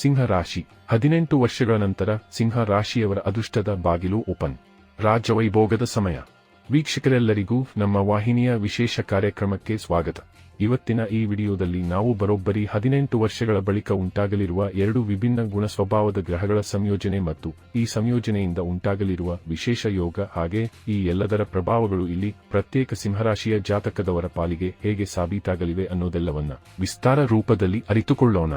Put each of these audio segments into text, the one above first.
ಸಿಂಹ ರಾಶಿ 18 ವರ್ಷಗಳ ನಂತರ ಸಿಂಹ ರಾಶಿಯವರ ಅದೃಷ್ಟದ ಬಾಗಿಲು ಓಪನ್. ರಾಜವೈಭೋಗದ ಸಮಯ. ವೀಕ್ಷಕರೆಲ್ಲರಿಗೂ ನಮ್ಮ ವಾಹಿನಿಯ ವಿಶೇಷ ಕಾರ್ಯಕ್ರಮಕ್ಕೆ ಸ್ವಾಗತ. ಇವತ್ತಿನ ಈ ವಿಡಿಯೋದಲ್ಲಿ ನಾವು ಬರೋಬ್ಬರಿ 18 ವರ್ಷಗಳ ಬಳಿಕ ಉಂಟಾಗಲಿರುವ 2 ವಿಭಿನ್ನ ಗುಣ ಸ್ವಭಾವದ ಗ್ರಹಗಳ ಸಂಯೋಜನೆ ಮತ್ತು ಈ ಸಂಯೋಜನೆಯಿಂದ ಉಂಟಾಗಲಿರುವ ವಿಶೇಷ ಯೋಗ ಹಾಗೆ ಈ ಎಲ್ಲದರ ಪ್ರಭಾವಗಳು ಇಲ್ಲಿ ಪ್ರತ್ಯೇಕ ಸಿಂಹರಾಶಿಯ ಜಾತಕದವರ ಪಾಲಿಗೆ ಹೇಗೆ ಸಾಬೀತಾಗಲಿವೆ ಅನ್ನೋದೆಲ್ಲವನ್ನ ವಿಸ್ತಾರ ರೂಪದಲ್ಲಿ ಅರಿತುಕೊಳ್ಳೋಣ.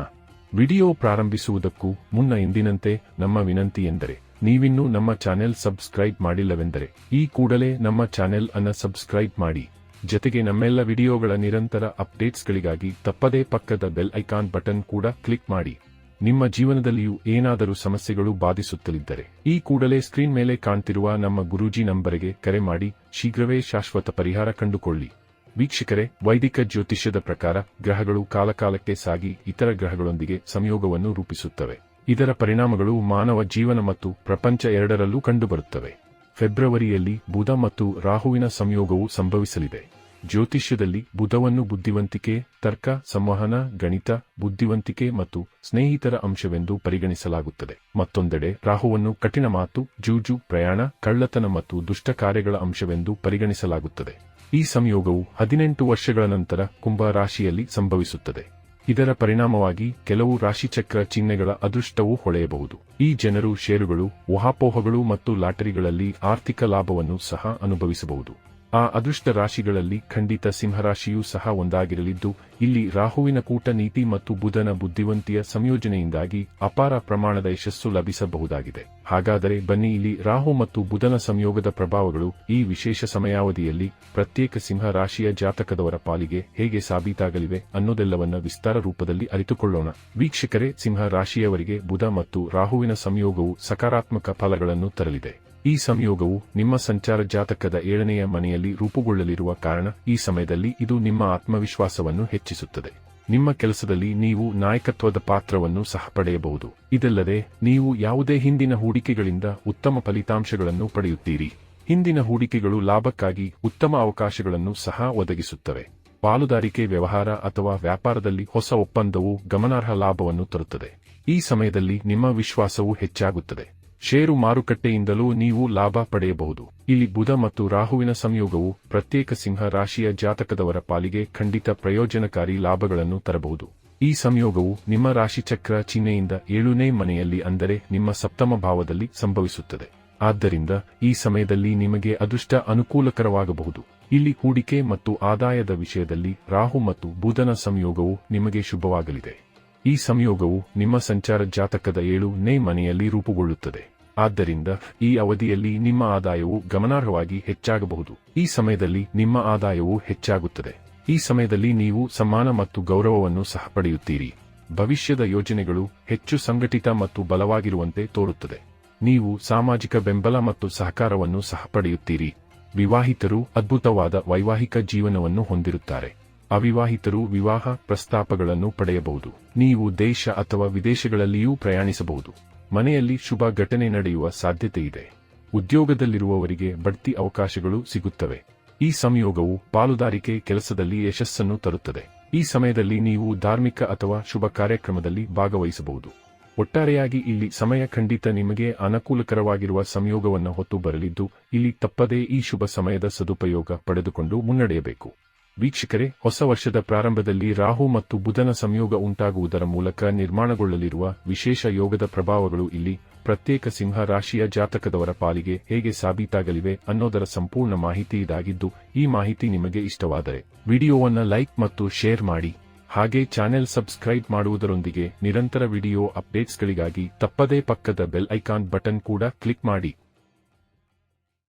ವಿಡಿಯೋ ಪ್ರಾರಂಭಿಸುವುದಕ್ಕೂ ಮುನ್ನ ಎಂದಿನಂತೆ ನಮ್ಮ ವಿನಂತಿ ಎಂದರೆ ನೀವಿನ್ನೂ ನಮ್ಮ ಚಾನೆಲ್ ಸಬ್ಸ್ಕ್ರೈಬ್ ಮಾಡಿಲ್ಲವೆಂದರೆ ಈ ಕೂಡಲೇ ನಮ್ಮ ಚಾನೆಲ್ ಅನ್ನು ಸಬ್ಸ್ಕ್ರೈಬ್ ಮಾಡಿ. ಜೊತೆಗೆ ನಮ್ಮೆಲ್ಲ ವಿಡಿಯೋಗಳ ನಿರಂತರ ಅಪ್ಡೇಟ್ಸ್ಗಳಿಗಾಗಿ ತಪ್ಪದೇ ಪಕ್ಕದ ಬೆಲ್ ಐಕಾನ್ ಬಟನ್ ಕೂಡ ಕ್ಲಿಕ್ ಮಾಡಿ. ನಿಮ್ಮ ಜೀವನದಲ್ಲಿಯೂ ಏನಾದರೂ ಸಮಸ್ಯೆಗಳು ಬಾಧಿಸುತ್ತಲಿದ್ದರೆ ಈ ಕೂಡಲೇ ಸ್ಕ್ರೀನ್ ಮೇಲೆ ಕಾಣ್ತಿರುವ ನಮ್ಮ ಗುರೂಜಿ ನಂಬರಿಗೆ ಕರೆ ಮಾಡಿ ಶೀಘ್ರವೇ ಶಾಶ್ವತ ಪರಿಹಾರ ಕಂಡುಕೊಳ್ಳಿ. ವೀಕ್ಷಕರೇ, ವೈದಿಕ ಜ್ಯೋತಿಷ್ಯದ ಪ್ರಕಾರ ಗ್ರಹಗಳು ಕಾಲಕಾಲಕ್ಕೆ ಸಾಗಿ ಇತರ ಗ್ರಹಗಳೊಂದಿಗೆ ಸಂಯೋಗವನ್ನು ರೂಪಿಸುತ್ತವೆ. ಇದರ ಪರಿಣಾಮಗಳು ಮಾನವ ಜೀವನ ಮತ್ತು ಪ್ರಪಂಚ ಎರಡರಲ್ಲೂ ಕಂಡುಬರುತ್ತವೆ. ಫೆಬ್ರವರಿಯಲ್ಲಿ ಬುಧ ಮತ್ತು ರಾಹುವಿನ ಸಂಯೋಗವು ಸಂಭವಿಸಲಿದೆ. ಜ್ಯೋತಿಷ್ಯದಲ್ಲಿ ಬುಧವನ್ನು ಬುದ್ಧಿವಂತಿಕೆ, ತರ್ಕ, ಸಂವಹನ, ಗಣಿತ, ಬುದ್ಧಿವಂತಿಕೆ ಮತ್ತು ಸ್ನೇಹಿತರ ಅಂಶವೆಂದು ಪರಿಗಣಿಸಲಾಗುತ್ತದೆ. ಮತ್ತೊಂದೆಡೆ ರಾಹುವನ್ನು ಕಠಿಣ ಮಾತು, ಜೂಜು, ಪ್ರಯಾಣ, ಕಳ್ಳತನ ಮತ್ತು ದುಷ್ಟ ಕಾರ್ಯಗಳ ಅಂಶವೆಂದು ಪರಿಗಣಿಸಲಾಗುತ್ತದೆ. ಈ ಸಂಯೋಗವು 18 ವರ್ಷಗಳ ನಂತರ ಕುಂಭ ರಾಶಿಯಲ್ಲಿ ಸಂಭವಿಸುತ್ತದೆ. ಇದರ ಪರಿಣಾಮವಾಗಿ ಕೆಲವು ರಾಶಿಚಕ್ರ ಚಿಹ್ನೆಗಳ ಅದೃಷ್ಟವೂ ಹೊಳೆಯಬಹುದು. ಈ ಜನರು ಷೇರುಗಳು, ಊಹಾಪೋಹಗಳು ಮತ್ತು ಲಾಟರಿಗಳಲ್ಲಿ ಆರ್ಥಿಕ ಲಾಭವನ್ನು ಸಹ ಅನುಭವಿಸಬಹುದು. ಆ ಅದೃಷ್ಟ ರಾಶಿಗಳಲ್ಲಿ ಖಂಡಿತ ಸಿಂಹರಾಶಿಯೂ ಸಹ ಒಂದಾಗಿರಲಿದ್ದು, ಇಲ್ಲಿ ರಾಹುವಿನ ಕೂಟನೀತಿ ಮತ್ತು ಬುಧನ ಬುದ್ಧಿವಂತಿಯ ಸಂಯೋಜನೆಯಿಂದಾಗಿ ಅಪಾರ ಪ್ರಮಾಣದ ಯಶಸ್ಸು ಲಭಿಸಬಹುದಾಗಿದೆ. ಹಾಗಾದರೆ ಬನ್ನಿ ಇಲ್ಲಿ ರಾಹು ಮತ್ತು ಬುಧನ ಸಂಯೋಗದ ಪ್ರಭಾವಗಳು ಈ ವಿಶೇಷ ಸಮಯಾವಧಿಯಲ್ಲಿ ಪ್ರತ್ಯೇಕ ಸಿಂಹ ರಾಶಿಯ ಜಾತಕದವರ ಪಾಲಿಗೆ ಹೇಗೆ ಸಾಬೀತಾಗಲಿವೆ ಅನ್ನೋದೆಲ್ಲವನ್ನ ವಿಸ್ತಾರ ರೂಪದಲ್ಲಿ ಅರಿತುಕೊಳ್ಳೋಣ. ವೀಕ್ಷಕರೇ, ಸಿಂಹ ರಾಶಿಯವರಿಗೆ ಬುಧ ಮತ್ತು ರಾಹುವಿನ ಸಂಯೋಗವು ಸಕಾರಾತ್ಮಕ ಫಲಗಳನ್ನು ತರಲಿದೆ. ಈ ಸಂಯೋಗವು ನಿಮ್ಮ ಸಂಚಾರ ಜಾತಕದ 7ನೆಯ ಮನೆಯಲ್ಲಿ ರೂಪುಗೊಳ್ಳಲಿರುವ ಕಾರಣ ಈ ಸಮಯದಲ್ಲಿ ಇದು ನಿಮ್ಮ ಆತ್ಮವಿಶ್ವಾಸವನ್ನು ಹೆಚ್ಚಿಸುತ್ತದೆ. ನಿಮ್ಮ ಕೆಲಸದಲ್ಲಿ ನೀವು ನಾಯಕತ್ವದ ಪಾತ್ರವನ್ನು ಸಹ ಪಡೆಯಬಹುದು. ಇದಲ್ಲದೆ ನೀವು ಯಾವುದೇ ಹಿಂದಿನ ಹೂಡಿಕೆಗಳಿಂದ ಉತ್ತಮ ಫಲಿತಾಂಶಗಳನ್ನು ಪಡೆಯುತ್ತೀರಿ. ಹಿಂದಿನ ಹೂಡಿಕೆಗಳು ಲಾಭಕ್ಕಾಗಿ ಉತ್ತಮ ಅವಕಾಶಗಳನ್ನು ಸಹ ಒದಗಿಸುತ್ತವೆ. ಪಾಲುದಾರಿಕೆ ವ್ಯವಹಾರ ಅಥವಾ ವ್ಯಾಪಾರದಲ್ಲಿ ಹೊಸ ಒಪ್ಪಂದವು ಗಮನಾರ್ಹ ಲಾಭವನ್ನು ತರುತ್ತದೆ. ಈ ಸಮಯದಲ್ಲಿ ನಿಮ್ಮ ವಿಶ್ವಾಸವು ಹೆಚ್ಚಾಗುತ್ತದೆ. ಷೇರು ಮಾರುಕಟ್ಟೆಯಿಂದಲೂ ನೀವು ಲಾಭ ಪಡೆಯಬಹುದು. ಇಲ್ಲಿ ಬುಧ ಮತ್ತು ರಾಹುವಿನ ಸಂಯೋಗವು ಪ್ರತ್ಯೇಕ ಸಿಂಹ ರಾಶಿಯ ಜಾತಕದವರ ಪಾಲಿಗೆ ಖಂಡಿತ ಪ್ರಯೋಜನಕಾರಿ ಲಾಭಗಳನ್ನು ತರಬಹುದು. ಈ ಸಂಯೋಗವು ನಿಮ್ಮ ರಾಶಿಚಕ್ರ ಚಿಹ್ನೆಯಿಂದ 7ನೇ ಮನೆಯಲ್ಲಿ ಅಂದರೆ ನಿಮ್ಮ ಸಪ್ತಮ ಭಾವದಲ್ಲಿ ಸಂಭವಿಸುತ್ತದೆ. ಆದ್ದರಿಂದ ಈ ಸಮಯದಲ್ಲಿ ನಿಮಗೆ ಅದೃಷ್ಟ ಅನುಕೂಲಕರವಾಗಬಹುದು. ಇಲ್ಲಿ ಹೂಡಿಕೆ ಮತ್ತು ಆದಾಯದ ವಿಷಯದಲ್ಲಿ ರಾಹು ಮತ್ತು ಬುಧನ ಸಂಯೋಗವು ನಿಮಗೆ ಶುಭವಾಗಲಿದೆ. ಈ ಸಂಯೋಗವು ನಿಮ್ಮ ಸಂಚಾರ ಜಾತಕದ 7ನೇ ಮನೆಯಲ್ಲಿ ರೂಪುಗೊಳ್ಳುತ್ತದೆ. ಆದ್ದರಿಂದ ಈ ಅವಧಿಯಲ್ಲಿ ನಿಮ್ಮ ಆದಾಯವು ಗಮನಾರ್ಹವಾಗಿ ಹೆಚ್ಚಾಗಬಹುದು. ಈ ಸಮಯದಲ್ಲಿ ನಿಮ್ಮ ಆದಾಯವು ಹೆಚ್ಚಾಗುತ್ತದೆ. ಈ ಸಮಯದಲ್ಲಿ ನೀವು ಸಮ್ಮಾನ ಮತ್ತು ಗೌರವವನ್ನು ಸಹ ಪಡೆಯುತ್ತೀರಿ. ಭವಿಷ್ಯದ ಯೋಜನೆಗಳು ಹೆಚ್ಚು ಸಂಘಟಿತ ಮತ್ತು ಬಲವಾಗಿರುವಂತೆ ತೋರುತ್ತದೆ. ನೀವು ಸಾಮಾಜಿಕ ಬೆಂಬಲ ಮತ್ತು ಸಹಕಾರವನ್ನು ಸಹ ಪಡೆಯುತ್ತೀರಿ. ವಿವಾಹಿತರು ಅದ್ಭುತವಾದ ವೈವಾಹಿಕ ಜೀವನವನ್ನು ಹೊಂದಿರುತ್ತಾರೆ. ಅವಿವಾಹಿತರು ವಿವಾಹ ಪ್ರಸ್ತಾಪಗಳನ್ನು ಪಡೆಯಬಹುದು. ನೀವು ದೇಶ ಅಥವಾ ವಿದೇಶಗಳಲ್ಲಿಯೂ ಪ್ರಯಾಣಿಸಬಹುದು. ಮನೆಯಲ್ಲಿ ಶುಭ ಘಟನೆ ನಡೆಯುವ ಸಾಧ್ಯತೆಯಿದೆ. ಉದ್ಯೋಗದಲ್ಲಿರುವವರಿಗೆ ಬಡ್ತಿ ಅವಕಾಶಗಳು ಸಿಗುತ್ತವೆ. ಈ ಸಂಯೋಗವು ಪಾಲುದಾರಿಕೆ ಕೆಲಸದಲ್ಲಿ ಯಶಸ್ಸನ್ನು ತರುತ್ತದೆ. ಈ ಸಮಯದಲ್ಲಿ ನೀವು ಧಾರ್ಮಿಕ ಅಥವಾ ಶುಭ ಕಾರ್ಯಕ್ರಮದಲ್ಲಿ ಭಾಗವಹಿಸಬಹುದು. ಒಟ್ಟಾರೆಯಾಗಿ ಇಲ್ಲಿ ಸಮಯ ಖಂಡಿತ ನಿಮಗೆ ಅನುಕೂಲಕರವಾಗಿರುವ ಸಂಯೋಗವನ್ನು ಹೊತ್ತು ಬರಲಿದ್ದು, ಇಲ್ಲಿ ತಪ್ಪದೇ ಈ ಶುಭ ಸಮಯದ ಸದುಪಯೋಗ ಪಡೆದುಕೊಂಡು ಮುನ್ನಡೆಯಬೇಕು. ವೀಕ್ಷಕರೇ, ಹೊಸ ವರ್ಷದ ಪ್ರಾರಂಭದಲ್ಲಿ ರಾಹು ಮತ್ತು ಬುಧನ ಸಂಯೋಗ ಉಂಟಾಗುವುದರ ಮೂಲಕ ನಿರ್ಮಾಣಗೊಳ್ಳಲಿರುವ ವಿಶೇಷ ಯೋಗದ ಪ್ರಭಾವಗಳು ಇಲ್ಲಿ ಪ್ರತ್ಯೇಕ ಸಿಂಹ ರಾಶಿಯ ಜಾತಕದವರ ಪಾಲಿಗೆ ಹೇಗೆ ಸಾಬೀತಾಗಲಿವೆ ಅನ್ನೋದರ ಸಂಪೂರ್ಣ ಮಾಹಿತಿ ಇದಾಗಿದ್ದು, ಈ ಮಾಹಿತಿ ನಿಮಗೆ ಇಷ್ಟವಾದರೆ ವಿಡಿಯೋವನ್ನು ಲೈಕ್ ಮತ್ತು ಶೇರ್ ಮಾಡಿ. ಹಾಗೆ ಚಾನೆಲ್ ಸಬ್ಸ್ಕ್ರೈಬ್ ಮಾಡುವುದರೊಂದಿಗೆ ನಿರಂತರ ವಿಡಿಯೋ ಅಪ್ಡೇಟ್ಸ್ಗಳಿಗಾಗಿ ತಪ್ಪದೇ ಪಕ್ಕದ ಬೆಲ್ ಐಕಾನ್ ಬಟನ್ ಕೂಡ ಕ್ಲಿಕ್ ಮಾಡಿ.